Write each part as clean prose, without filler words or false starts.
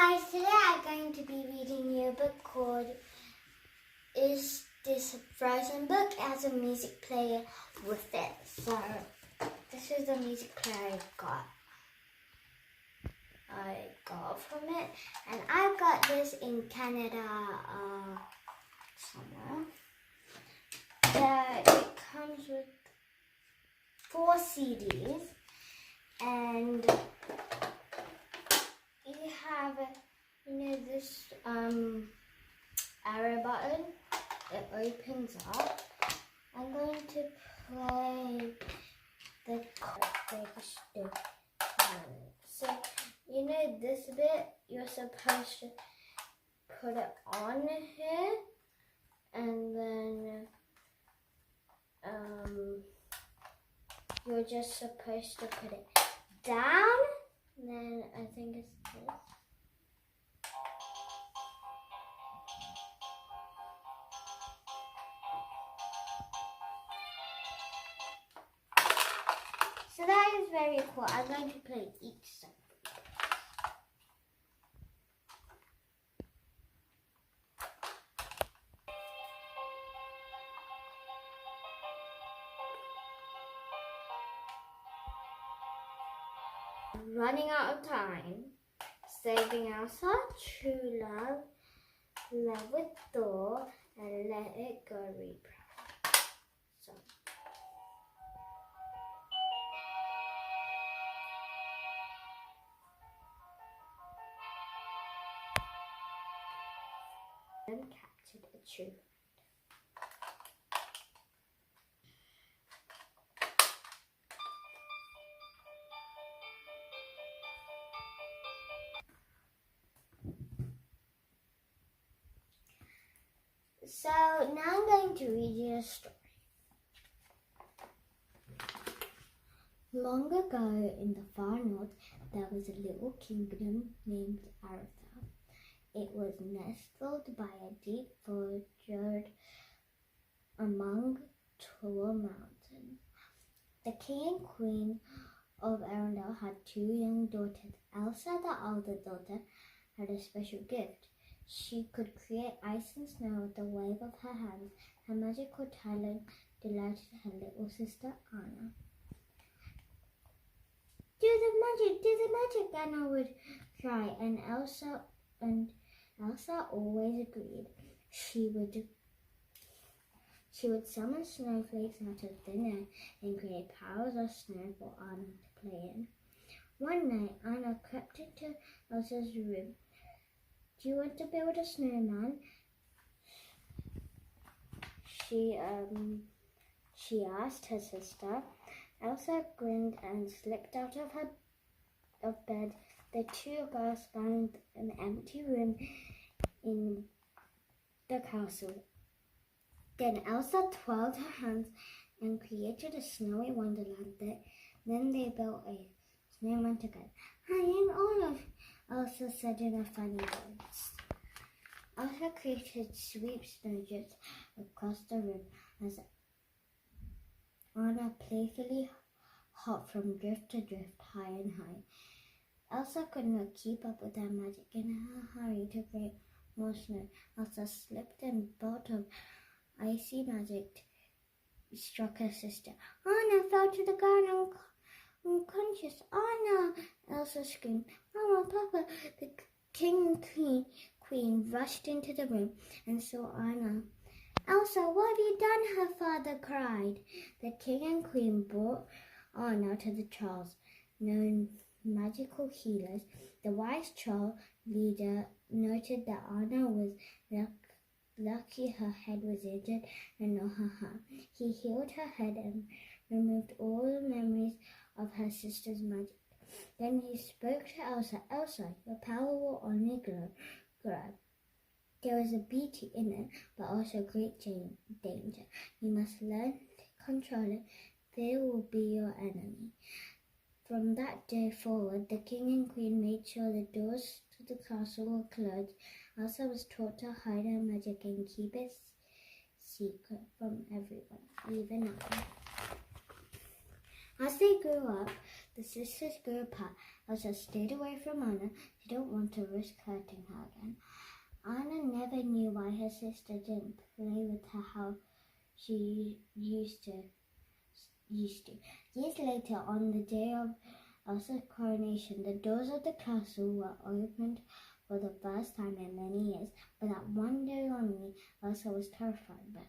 guys, today I'm going to be reading you a book called Is This a Frozen Book? It has a music player with it. So this is the music player I got from it, and I got this in Canada somewhere. It comes with 4 CDs, and you have, this arrow button. It opens up. I'm going to play the stick. So, this bit, you're supposed to put it on here, and then you're just supposed to put it down. And then I think it's this. So that is very cool. I'm going to play each separate. Running out of time. Saving Elsa, true love, love with Thor, and let it go reproud. So. And captured a true friend. So now I'm going to read you a story. Long ago in the far north, there was a little kingdom named Arthur. It was nestled by a deep forest among tall mountains. The king and queen of Arendelle had 2 young daughters. Elsa, the older daughter, had a special gift. She could create ice and snow with the wave of her hands. Her magical talent delighted her little sister Anna. Do the magic, Anna would cry, and Elsa always agreed. She would summon snowflakes out of thin air and create piles of snow for Anna to play in. One night, Anna crept into Elsa's room. Do you want to build a snowman? She asked her sister. Elsa grinned and slipped out of bed. The 2 girls found an empty room in the castle. Then Elsa twirled her hands and created a snowy wonderland. Then they built a snowman together. I am Olaf, Elsa said in a funny voice. Elsa created sweep snowdrifts across the room as Anna playfully hopped from drift to drift, high and high. Elsa could not keep up with her magic. In her hurry to create more snow, Elsa slipped and a bolt of icy magic struck her sister. Anna fell to the ground unconscious. Anna! Elsa screamed. Mama, Papa! The king and queen rushed into the room and saw Anna. Elsa, what have you done? Her father cried. The king and queen brought Anna to the Charles, known magical healers. The wise Charles leader noted that Anna was lucky her head was injured and not her heart. He healed her head and removed all the memories of her sister's magic. Then he spoke to Elsa. Elsa, your power will only grow. There is a beauty in it, but also great danger. You must learn to control it. They will be your enemy. From that day forward, the king and queen made sure the doors to the castle were closed. Elsa was taught to hide her magic and keep it secret from everyone, even Anna. As they grew up, The sisters grew apart. Elsa stayed away from Anna. She didn't want to risk hurting her again. Anna never knew why her sister didn't play with her how she used to. Years later, on the day of Elsa's coronation, the doors of the castle were opened for the first time in many years. But that one day only, Elsa was terrified, but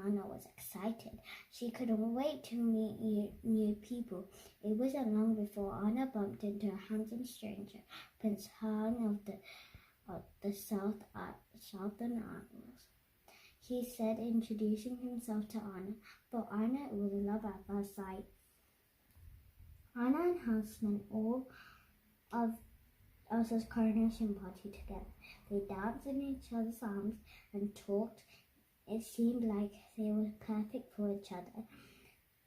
Anna was excited. She couldn't wait to meet new people. It wasn't long before Anna bumped into a handsome stranger, Prince Han of the Southern Isles. He said, introducing himself to Anna. For Anna, it was love at first sight. Anna and Han spent all of Elsa's coronation party together. They danced in each other's arms and talked. It seemed like they were perfect for each other.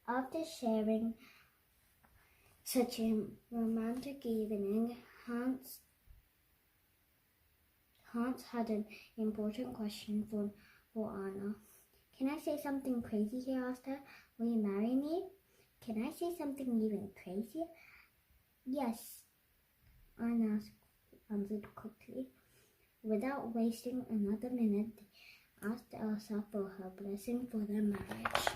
After sharing such a romantic evening, Hans had an important question for Anna. Can I say something crazy? He asked her. Will you marry me? Can I say something even crazier? Yes, Anna answered quickly. Without wasting another minute, they asked Elsa for her blessing for their marriage.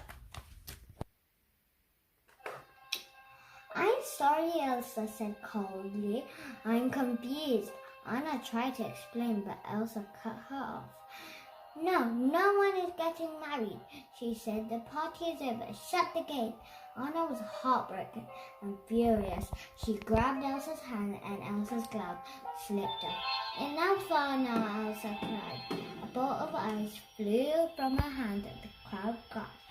I'm sorry, Elsa said coldly. I'm confused. Anna tried to explain, but Elsa cut her off. No one is getting married, she said. The party is over. Shut the gate. Anna was heartbroken and furious. She grabbed Elsa's hand and Elsa's glove slipped off. Enough, Anna, Elsa cried. A bolt of ice flew from her hand and the crowd gasped.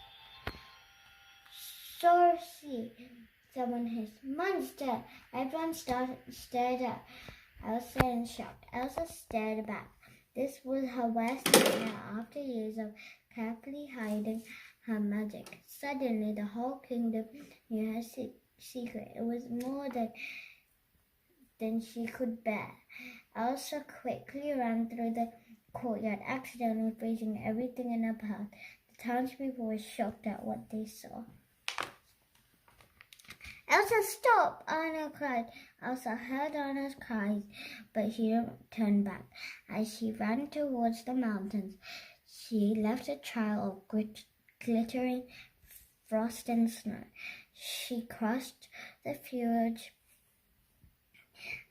Sorcy, someone hissed. Monster! Everyone stared at Elsa in shock. Elsa stared back. This was her worst nightmare after years of carefully hiding her magic. Suddenly, the whole kingdom knew her secret. It was more than she could bear. Elsa quickly ran through the courtyard, accidentally freezing everything in her path. The townspeople were shocked at what they saw. Elsa, stop! Anna cried. Elsa heard Anna's cries, but she didn't turn back. As she ran towards the mountains, she left a trail of glittering frost and snow. She crossed the fjord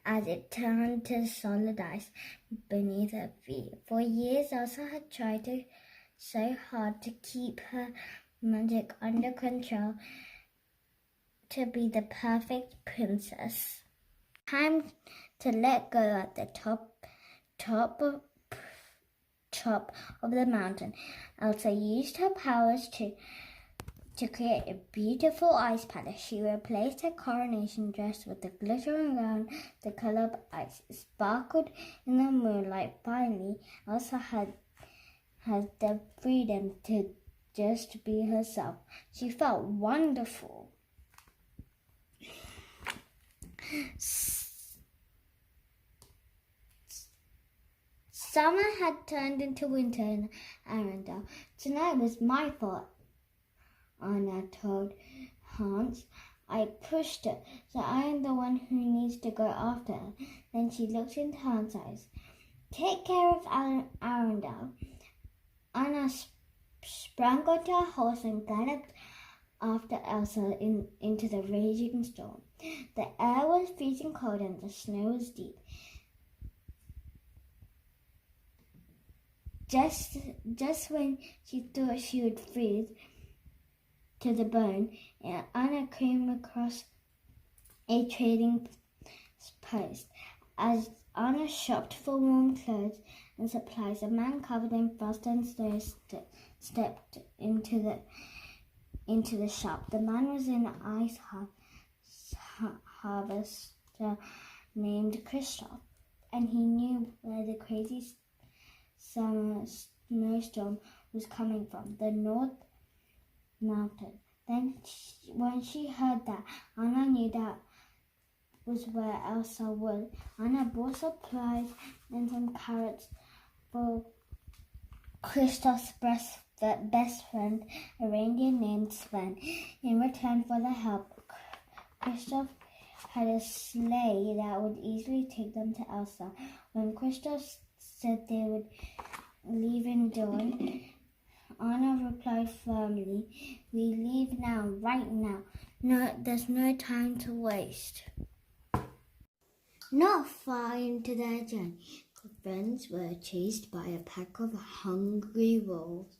as it turned to solid ice beneath her feet. For years, Elsa had tried so hard to keep her magic under control, to be the perfect princess. Time to let go at the top of the mountain. Elsa used her powers to create a beautiful ice palace. She replaced her coronation dress with a glittering gown the color of ice. It sparkled in the moonlight. Finally, Elsa had the freedom to just be herself. She felt wonderful. Summer had turned into winter in Arendelle. Tonight was my fault, Anna told Hans. I pushed her, so I am the one who needs to go after her. Then she looked into Hans' eyes. Take care of Arendelle. Anna sprang onto a horse and galloped after Elsa into the raging storm. The air was freezing cold and the snow was deep. Just when she thought she would freeze to the bone, Anna came across a trading post. As Anna shopped for warm clothes and supplies, a man covered in frost and snow stepped into the shop. The man was an ice harvester named Kristoff, and he knew where the crazy summer snowstorm was coming from, the North Mountain. When she heard that, Anna knew that was where Elsa was. Anna bought supplies and some carrots for Kristoff's best friend, a reindeer named Sven. In return for the help, Kristoff had a sleigh that would easily take them to Elsa. When Kristoff said they would leave in dawn, Anna replied firmly, "We leave now, right now. No, there's no time to waste." Not far into their journey, the friends were chased by a pack of hungry wolves.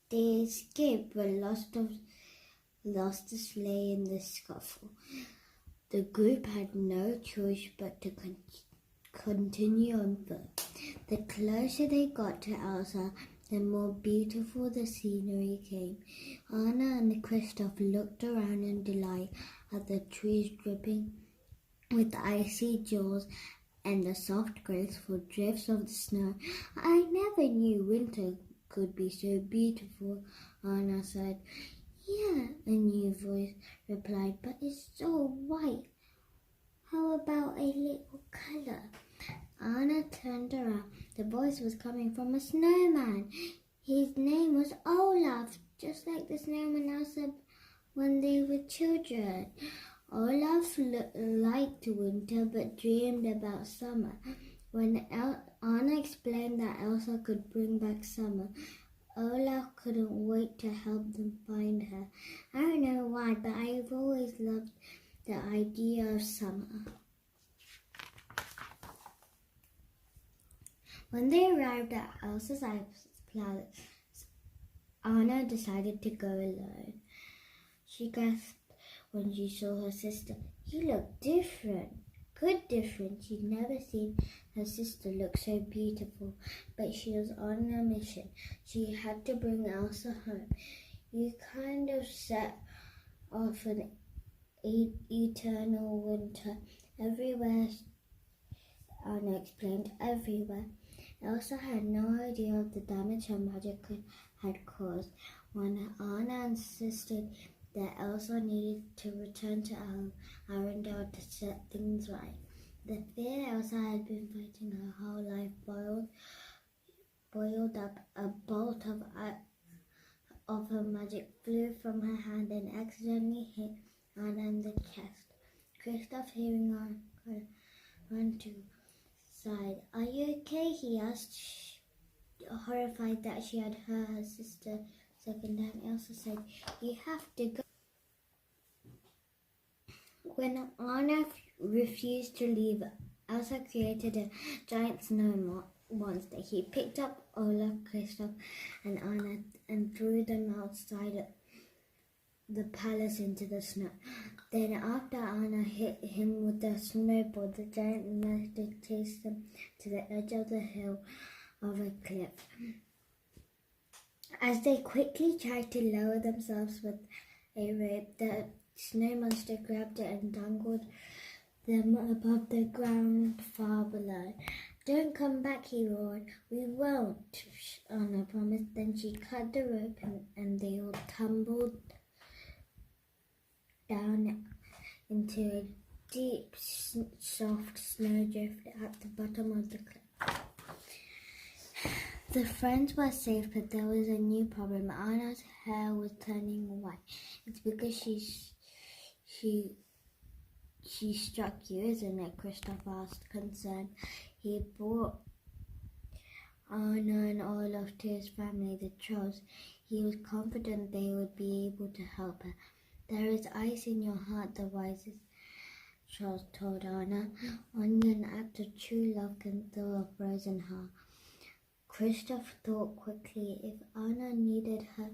They escaped but lost the sleigh in the scuffle. The group had no choice but to continue on foot. The closer they got to Elsa, the more beautiful the scenery came. Anna and Kristoff looked around in delight at the trees dripping with icy jaws and the soft, graceful drifts of the snow. "I never knew winter could be so beautiful," Anna said. "Yeah," a new voice replied, "but it's so white. How about a little color?" Anna turned around. The voice was coming from a snowman. His name was Olaf, just like the snowman Elsa when they were children. Olaf liked winter but dreamed about summer. When Anna explained that Elsa could bring back summer, Olaf couldn't wait to help them find her. I don't know why, but I've always loved the idea of summer. When they arrived at Elsa's palace, Anna decided to go alone. She gasped when she saw her sister. "You look different." Good different. She'd never seen her sister look so beautiful, but she was on a mission. She had to bring Elsa home. "You kind of set off an eternal winter everywhere," Anna explained. "Everywhere." Elsa had no idea of the damage her magic had caused. When Anna insisted that Elsa needed to return to Arendelle to set things right, the fear Elsa had been fighting her whole life boiled up. A bolt of her magic flew from her hand and accidentally hit Anna in the chest. Kristoff, hearing her, ran to side. "Are you okay?" he asked, horrified that she had hurt her sister second time. Elsa said, "You have to go." When Anna refused to leave, Elsa created a giant snow monster. He picked up Olaf, Kristoff, and Anna and threw them outside the palace into the snow. Then, after Anna hit him with the snowball, the giant monster chased them to the edge of the hill of a cliff. As they quickly tried to lower themselves with a rope, the snow monster grabbed it and dangled them above the ground far below. "Don't come back," he roared. "We won't," Anna promised. Then she cut the rope and they all tumbled down into a deep, soft snowdrift at the bottom of the cliff. The friends were safe, but there was a new problem. Anna's hair was turning white. "It's because she struck you, isn't it?" Kristoff asked, concerned. He brought Anna and Olaf to his family, the trolls. He was confident they would be able to help her. "There is ice in your heart," the wisest troll told Anna. "Only an act of true love can thaw a frozen heart." Kristoff thought quickly. If Anna needed her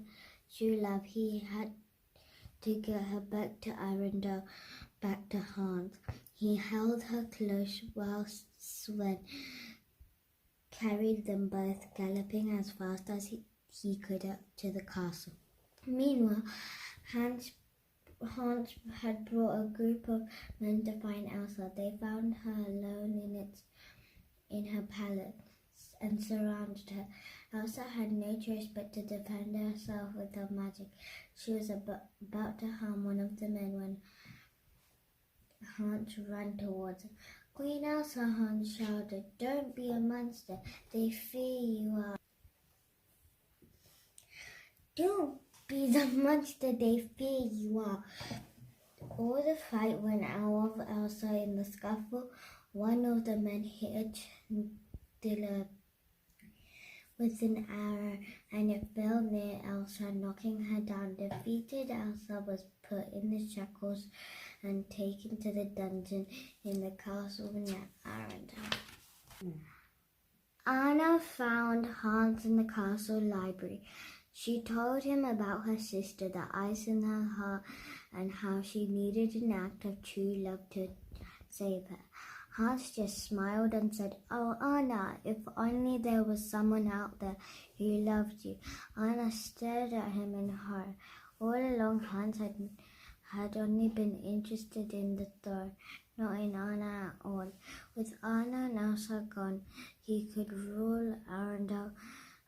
true love, he had to get her back to Arendelle, back to Hans. He held her close while Sven carried them both, galloping as fast as he could up to the castle. Meanwhile, Hans had brought a group of men to find Elsa. They found her alone in her palace and surrounded her. Elsa had no choice but to defend herself with her magic. She was about to harm one of the men when Hans ran towards her. "Queen Elsa," Hans shouted, "don't be a monster. They fear you are." "Don't be the monster they fear you are," All the fight went out of Elsa. In the scuffle, one of the men hit Dilla with an arrow, and it fell near Elsa, knocking her down. Defeated, Elsa was put in the shackles and taken to the dungeon in the castle near Arendelle. Anna found Hans in the castle library. She told him about her sister, the ice in her heart, and how she needed an act of true love to save her. Hans just smiled and said, "Oh, Anna, if only there was someone out there who loved you." Anna stared at him in horror. All along, Hans had only been interested in the throne, not in Anna at all. With Anna and Elsa gone, he could rule Arendelle.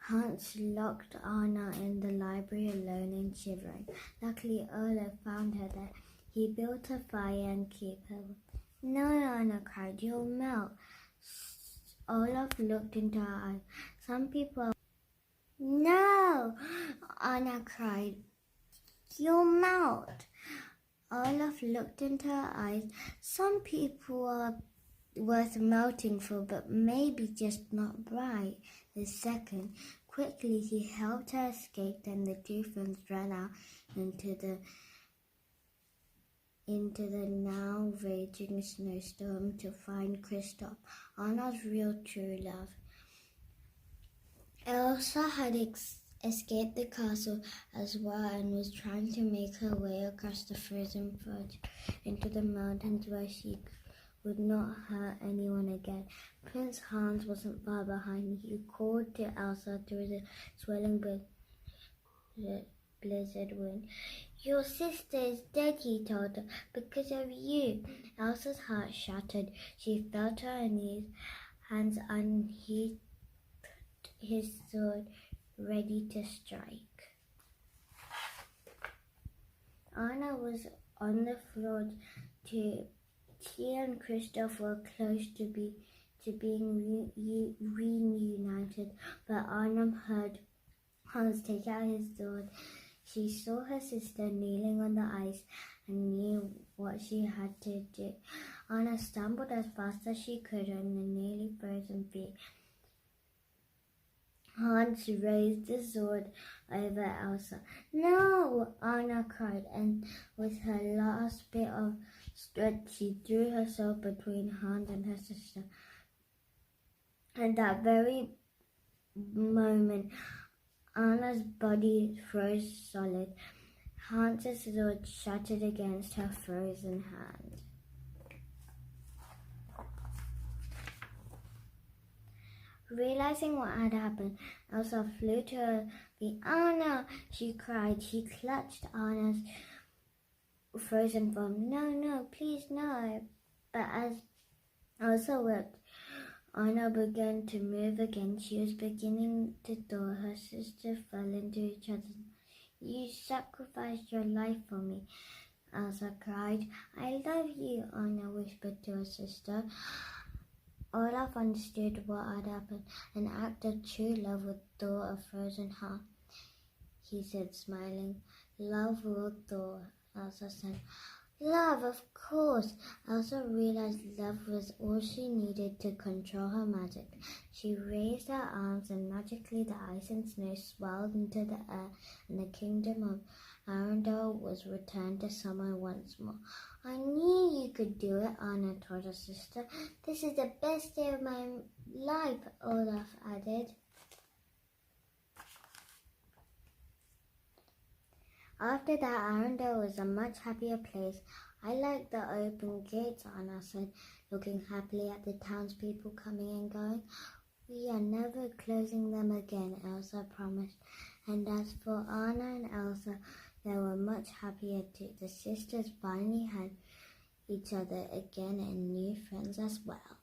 Hans locked Anna in the library alone and shivering. Luckily, Olaf found her there. He built a fire and kept her. "No," Anna cried, "you'll melt." Olaf looked into her eyes. "Some people..." "No!" Anna cried, "you'll melt." Olaf looked into her eyes. "Some people are worth melting for, but maybe just not right this second." Quickly, he helped her escape, and the two friends ran out into the now raging snowstorm to find Kristoff, Anna's real true love. Elsa had escaped the castle as well and was trying to make her way across the frozen forest into the mountains where she would not hurt anyone again. Prince Hans wasn't far behind. He called to Elsa through the swelling blizzard wind. "Your sister is dead," he told her, "because of you." Elsa's heart shattered. She fell to her knees, Hans unsheathed his sword, ready to strike. Anna was on the floor too. She and Kristoff were close to being reunited, but Anna heard Hans take out his sword. She saw her sister kneeling on the ice and knew what she had to do. Anna stumbled as fast as she could on the nearly frozen feet. Hans raised the sword over Elsa. "No!" Anna cried, and with her last bit of strength, she threw herself between Hans and her sister. At that very moment, Anna's body froze solid. Hans's sword shattered against her frozen hand. Realizing what had happened, Elsa flew to her feet. "Anna!" she cried. She clutched Anna's frozen form. No, please, no." But as Elsa wept, Anna began to move again. She was beginning to thaw. Her sister fell into each other's. "You sacrificed your life for me," Elsa cried. "I love you," Anna whispered to her sister. Olaf understood what had happened. An act of true love would thaw a frozen heart, he said, smiling. "Love will thaw," Elsa said. "Love, of course." Elsa realized love was all she needed to control her magic. She raised her arms and magically the ice and snow swelled into the air and the kingdom of Arendelle was returned to summer once more. "I knew you could do it," Anna told her sister. "This is the best day of my life," Olaf added. After that, Arendelle was a much happier place. "I like the open gates," Anna said, looking happily at the townspeople coming and going. "We are never closing them again," Elsa promised. And as for Anna and Elsa, they were much happier too. The sisters finally had each other again and new friends as well.